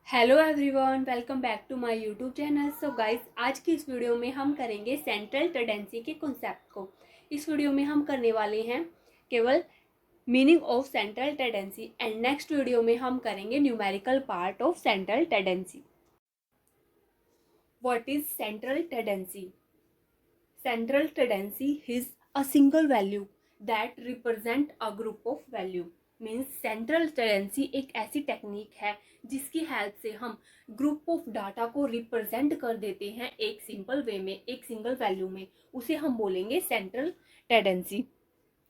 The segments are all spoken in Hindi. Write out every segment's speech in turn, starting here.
Hello everyone, welcome back to my YouTube channel. So guys, आज की इस वीडियो में हम करेंगे सेंट्रल टेंडेंसी के कॉन्सेप्ट को। इस वीडियो में हम करने वाले हैं केवल meaning of central tendency and next video में हम करेंगे numerical part of central tendency. What is central tendency? Central tendency is a single value that represent a group of value. Means central tendency एक ऐसी टेक्निक है जिसकी हेल्प से हम ग्रुप ऑफ डाटा को रिप्रेजेंट कर देते हैं एक सिंपल वे में, एक सिंगल वैल्यू में। उसे हम बोलेंगे सेंट्रल टेंडेंसी।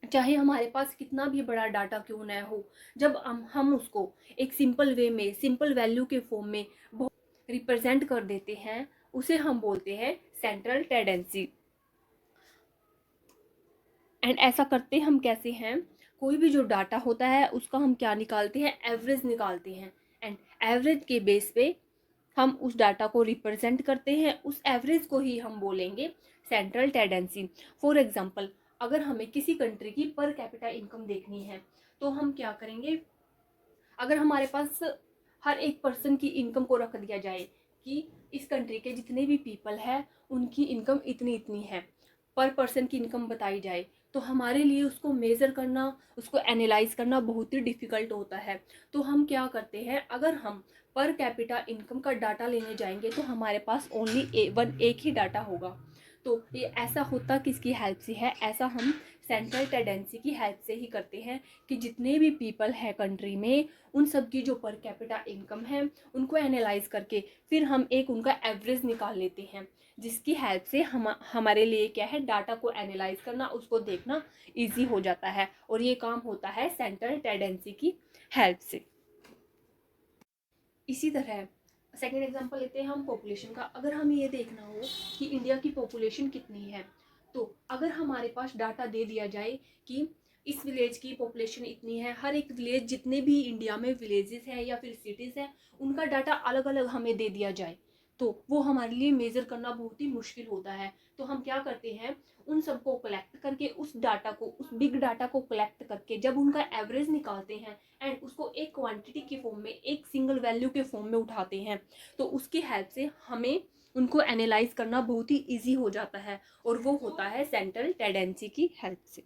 चाहे हमारे पास कितना भी बड़ा डाटा क्यों न हो, जब हम उसको एक सिंपल वे में, सिंपल वैल्यू के फॉर्म में रिप्रेजेंट कर देते हैं, उसे हम बोलते हैं सेंट्रल टेंडेंसी। एंड ऐसा करते हम कैसे हैं? कोई भी जो डाटा होता है उसका हम क्या निकालते हैं? एवरेज निकालते हैं। एंड एवरेज के बेस पे हम उस डाटा को रिप्रेजेंट करते हैं। उस एवरेज को ही हम बोलेंगे सेंट्रल टेंडेंसी। फॉर एग्जांपल, अगर हमें किसी कंट्री की पर कैपिटा इनकम देखनी है तो हम क्या करेंगे? अगर हमारे पास हर एक पर्सन की इनकम को रख दिया जाए कि इस कंट्री के जितने भी पीपल हैं उनकी इनकम इतनी इतनी है, पर पर्सन की इनकम बताई जाए, तो हमारे लिए उसको मेज़र करना, उसको एनालाइज करना बहुत ही डिफ़िकल्ट होता है। तो हम क्या करते हैं, अगर हम पर कैपिटा इनकम का डाटा लेने जाएंगे तो हमारे पास ओनली एक ही डाटा होगा। तो ये ऐसा होता किसकी हेल्प से है? ऐसा हम सेंट्रल टेंडेंसी की हेल्प से ही करते हैं कि जितने भी पीपल है कंट्री में, उन सब की जो पर कैपिटा इनकम है उनको एनालाइज करके फिर हम एक उनका एवरेज निकाल लेते हैं, जिसकी हेल्प से हमारे लिए क्या है, डाटा को एनालाइज करना, उसको देखना इजी हो जाता है। और ये काम होता है सेंट्रल टेंडेंसी की हेल्प से। इसी तरह सेकेंड एग्जांपल लेते हैं हम पॉपुलेशन का। अगर हमें ये देखना हो कि इंडिया की पॉपुलेशन कितनी है, तो अगर हमारे पास डाटा दे दिया जाए कि इस विलेज की पॉपुलेशन इतनी है, हर एक विलेज, जितने भी इंडिया में विलेजेस हैं या फिर सिटीज़ हैं, उनका डाटा अलग अलग हमें दे दिया जाए तो वो हमारे लिए मेज़र करना बहुत ही मुश्किल होता है। तो हम क्या करते हैं, उन सबको कलेक्ट करके, उस डाटा को, उस बिग डाटा को कलेक्ट करके जब उनका एवरेज निकालते हैं एंड उसको एक क्वांटिटी के फॉर्म में, एक सिंगल वैल्यू के फॉर्म में उठाते हैं, तो उसकी हेल्प से हमें उनको एनालाइज करना बहुत ही इजी हो जाता है, और वो होता है सेंट्रल टेंडेंसी की हेल्प से।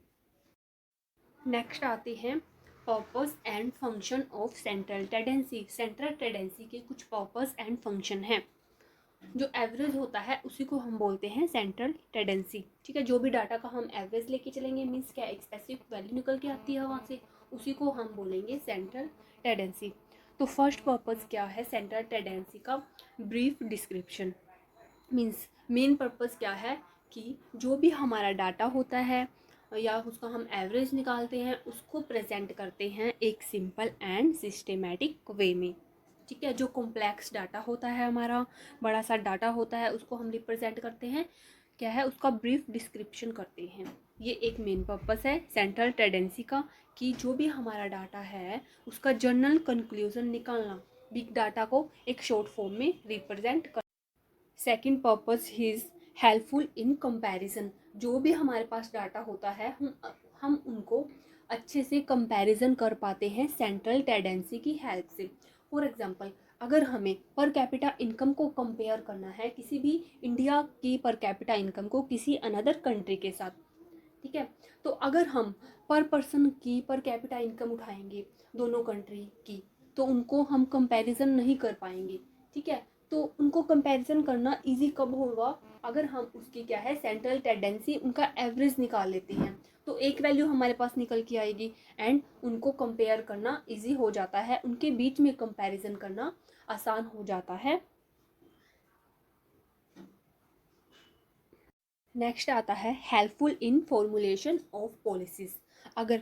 नेक्स्ट आते हैं purpose and function of central tendency. Central tendency के कुछ पर्पस एंड फंक्शन हैं। जो एवरेज होता है उसी को हम बोलते हैं सेंट्रल टेंडेंसी। ठीक है, जो भी डाटा का हम एवरेज लेके चलेंगे, मीन्स क्या, एक स्पेसिफिक वैल्यू निकल के आती है वहाँ से, उसी को हम बोलेंगे सेंट्रल टेंडेंसी। तो फर्स्ट पर्पस क्या है सेंट्रल टेंडेंसी का? Brief description. Means main purpose क्या है कि जो भी हमारा डाटा होता है या उसका हम एवरेज निकालते हैं, उसको प्रेजेंट करते हैं एक सिंपल एंड सिस्टेमेटिक वे में। ठीक है, जो कॉम्प्लेक्स डाटा होता है, हमारा बड़ा सा डाटा होता है, उसको हम रिप्रेजेंट करते हैं, क्या है, उसका ब्रीफ डिस्क्रिप्शन करते हैं। ये एक मेन पर्पस है सेंट्रल टेंडेंसी का, कि जो भी हमारा डाटा है उसका जनरल कंक्लूजन निकालना, बिग डाटा को एक शॉर्ट फॉर्म में रिप्रेजेंट कर। Second purpose is helpful in comparison. जो भी हमारे पास डाटा होता है हम उनको अच्छे से कंपैरिजन कर पाते हैं सेंट्रल टेंडेंसी की हेल्प से। फॉर एग्जांपल, अगर हमें पर कैपिटा इनकम को कंपेयर करना है, किसी भी इंडिया की पर कैपिटा इनकम को किसी अनदर कंट्री के साथ, ठीक है, तो अगर हम पर पर्सन की पर कैपिटा इनकम उठाएंगे दोनों कंट्री की, तो उनको हम कंपैरिजन नहीं कर पाएंगे। ठीक है, तो उनको कंपैरिजन करना इजी कब होगा? अगर हम उसकी क्या है, सेंट्रल टेंडेंसी, उनका एवरेज निकाल लेते हैं, तो एक वैल्यू हमारे पास निकल के आएगी एंड उनको कंपेयर करना इजी हो जाता है, उनके बीच में कंपैरिजन करना आसान हो जाता है। नेक्स्ट आता है helpful in formulation of policies. अगर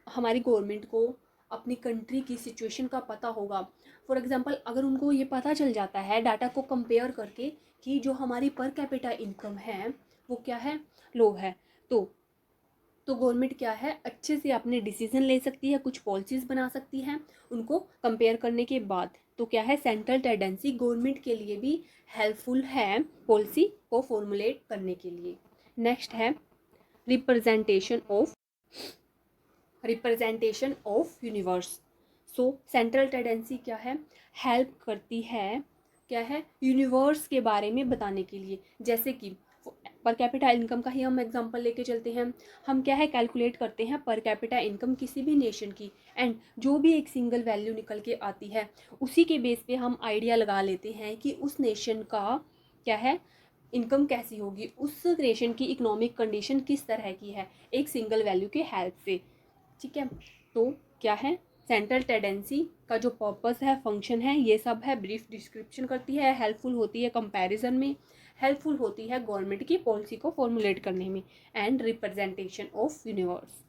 हमारी गवर्नमेंट को अपनी कंट्री की सिचुएशन का पता होगा, फॉर एग्जांपल अगर उनको ये पता चल जाता है डाटा को कंपेयर करके कि जो हमारी पर कैपिटा इनकम है वो क्या है, लो है, तो गवर्नमेंट क्या है, अच्छे से अपने डिसीजन ले सकती है, कुछ पॉलिसीज़ बना सकती है उनको कंपेयर करने के बाद। तो क्या है, सेंट्रल टेंडेंसी गवर्नमेंट के लिए भी हेल्पफुल है पॉलिसी को फॉर्मुलेट करने के लिए। नेक्स्ट है representation of universe. So central tendency क्या है, हेल्प करती है, क्या है, यूनिवर्स के बारे में बताने के लिए। जैसे कि पर कैपिटा इनकम का ही हम एग्जांपल लेके चलते हैं। हम क्या है कैलकुलेट करते हैं पर कैपिटा इनकम किसी भी नेशन की, एंड जो भी एक सिंगल वैल्यू निकल के आती है उसी के बेस पे हम आइडिया लगा लेते हैं कि उस नेशन का क्या है इनकम कैसी होगी, उस नेशन की इकोनॉमिक कंडीशन किस तरह की है एक सिंगल वैल्यू के हेल्प से। ठीक है, तो क्या है सेंट्रल टेंडेंसी का जो पर्पस है, फंक्शन है, ये सब है, ब्रीफ डिस्क्रिप्शन करती है, हेल्पफुल होती है कंपैरिजन में, हेल्पफुल होती है गवर्नमेंट की पॉलिसी को फॉर्मुलेट करने में, एंड रिप्रेजेंटेशन ऑफ यूनिवर्स।